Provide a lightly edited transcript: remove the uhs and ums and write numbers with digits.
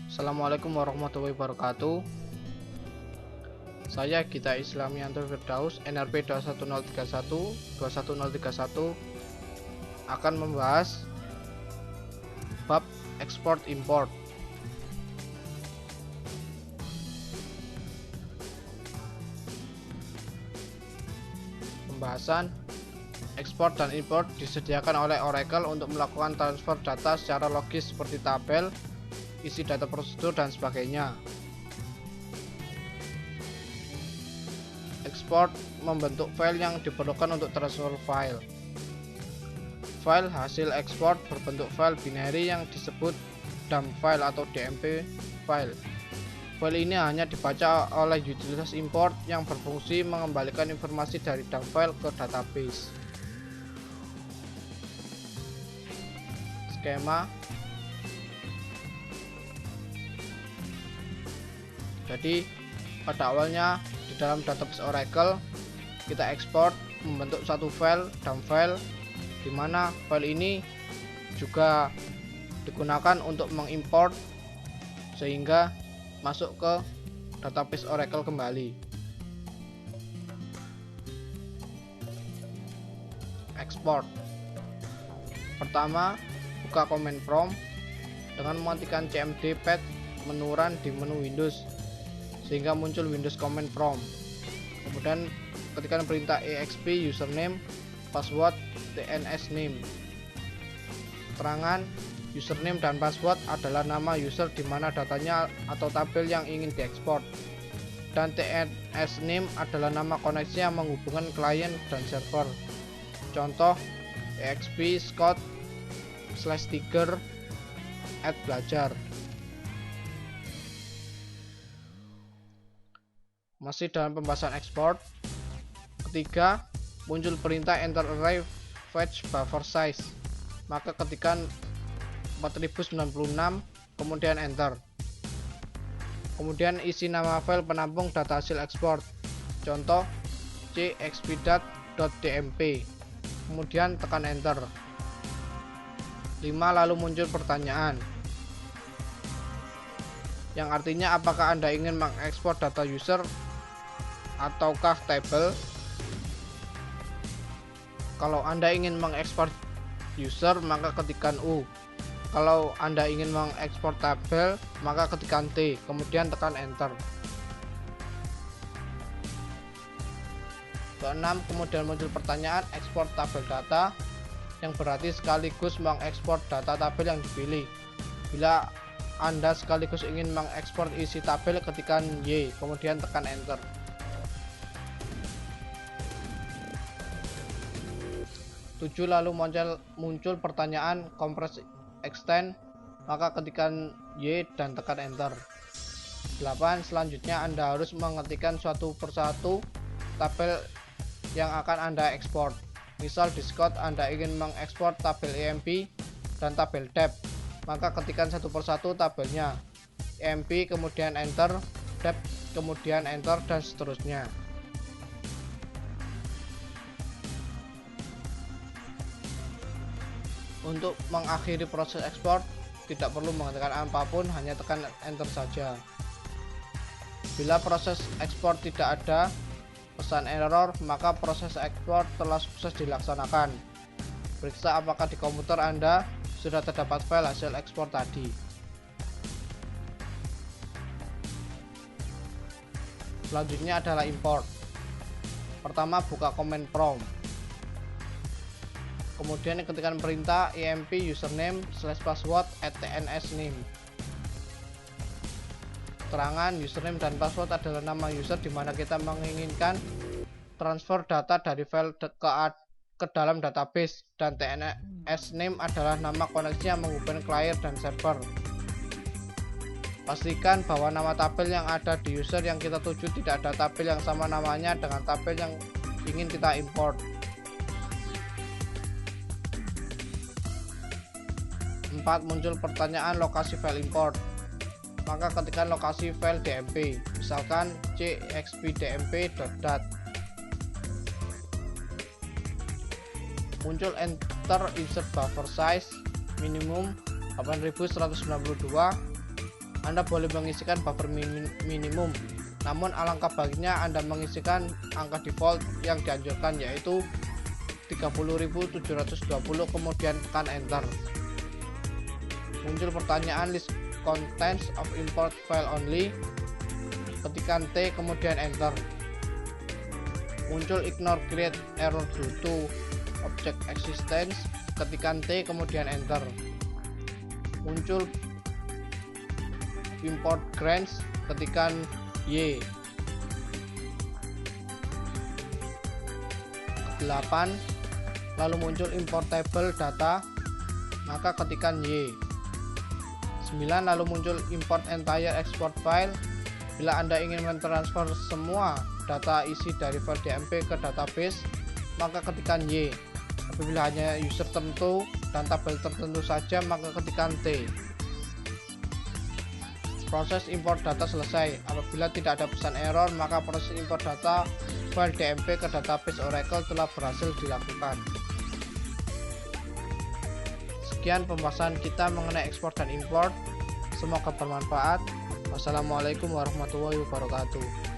Assalamualaikum warahmatullahi wabarakatuh. Saya Gita Islamianto Firdaus, NRP 21031 akan membahas bab ekspor import. Pembahasan ekspor dan import disediakan oleh Oracle untuk melakukan transfer data secara logis seperti tabel, isi data prosedur, dan sebagainya. Ekspor membentuk file yang diperlukan untuk transfer file. File hasil ekspor berbentuk file binary yang disebut dump file atau DMP file. File ini hanya dibaca oleh utilitas import yang berfungsi mengembalikan informasi dari dump file ke database. Skema. Jadi pada awalnya di dalam database Oracle kita ekspor membentuk satu file dump file, di mana file ini juga digunakan untuk mengimport sehingga masuk ke database Oracle kembali. Ekspor. Pertama, buka command prompt dengan mematikan cmd pad menu run di menu Windows sehingga muncul Windows command prompt. Kemudian ketikkan perintah exp username password tns name. Keterangan username dan password adalah nama user di mana datanya atau tabel yang ingin diekspor, dan tns name adalah nama koneksi yang menghubungkan klien dan server. Contoh exp scott/tiger @belajar. Masih dalam pembahasan ekspor. Ketiga, muncul perintah enter array fetch buffer size, maka ketikkan 4096 kemudian enter. Kemudian isi nama file penampung data hasil ekspor, contoh cxpdat.dmp, kemudian tekan enter. 5. Lalu muncul pertanyaan yang artinya apakah Anda ingin mengekspor data user ataukah tabel. Kalau Anda ingin mengekspor user maka ketikkan U. Kalau Anda ingin mengekspor tabel maka ketikkan T, kemudian tekan enter. Ke-6, kemudian muncul pertanyaan ekspor tabel data, yang berarti sekaligus mengekspor data tabel yang dipilih. Bila Anda sekaligus ingin mengekspor isi tabel, ketikkan Y, kemudian tekan enter. 7. Lalu muncul pertanyaan compress extend, maka ketikkan Y dan tekan enter. 8. Selanjutnya Anda harus mengetikkan suatu persatu tabel yang akan Anda ekspor. Misal di Scott Anda ingin mengekspor tabel EMP dan tabel tab, maka ketikkan satu persatu tabelnya, EMP kemudian enter, tab kemudian enter, dan seterusnya. Untuk mengakhiri proses ekspor tidak perlu mengetikkan apapun, hanya tekan enter saja. Bila proses ekspor tidak ada pesan error, maka proses ekspor telah sukses dilaksanakan. Periksa apakah di komputer Anda sudah terdapat file hasil ekspor tadi. Selanjutnya adalah import. Pertama, buka command prompt, kemudian ketikkan perintah emp username/password @tns name. Keterangan username dan password adalah nama user di mana kita menginginkan transfer data dari file ke dalam database, dan tns name adalah nama koneksi yang menghubungkan klien dan server. Pastikan bahwa nama tabel yang ada di user yang kita tuju tidak ada tabel yang sama namanya dengan tabel yang ingin kita import. 4. Muncul pertanyaan lokasi file import, maka ketikkan lokasi file DMP, misalkan cxpdmp.dat. Muncul enter insert buffer size minimum 8192, Anda boleh mengisikan buffer minimum, namun alangkah baiknya Anda mengisikan angka default yang dianjurkan, yaitu 30.720, kemudian tekan enter. Muncul pertanyaan list contents of import file only, ketikkan T kemudian enter. Muncul ignore create error due to object existence, ketikkan T kemudian enter. Muncul import grants, ketikkan Y. 8. Lalu muncul import table data, maka ketikkan Y. 9. Lalu muncul import entire export file. Bila Anda ingin mentransfer semua data isi dari file DMP ke database, maka ketikkan Y. Apabila hanya user tertentu dan tabel tertentu saja, maka ketikkan T. Proses import data selesai. Apabila tidak ada pesan error, maka proses import data file DMP ke database Oracle telah berhasil dilakukan. Sekian pembahasan kita mengenai ekspor dan import. Semoga bermanfaat. Wassalamualaikum warahmatullahi wabarakatuh.